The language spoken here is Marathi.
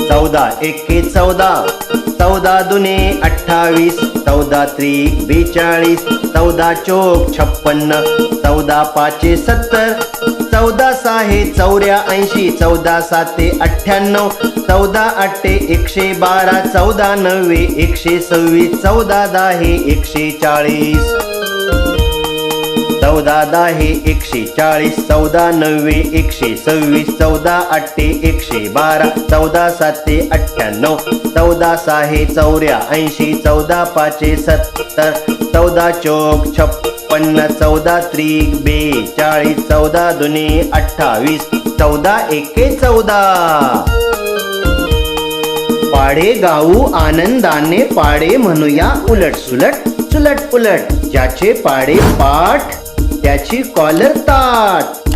14 एके 14, 14 दुने 28, 14 त्रिक 42, 14 चोक 56, 14 पाचे 70, 14 सहा 84, 14 साते 98, 14 आठे 112, 14 नव्वे 126, 14 दहा 140, 14 दहा 140, 14 नव्वे 126, 14 आठे 112, 14 साते 98, 14 सहा 84, 14 पाचे 70, 14 चोक 56, 14 त्रिक 42, 14 दुने 28, 14 एके 14. पाढे गाऊ आनंदाने, पाढे म्हणूया उलट सुलट सुलट उलट. ज्याचे पाढे पाठ त्याची कॉलर ताट.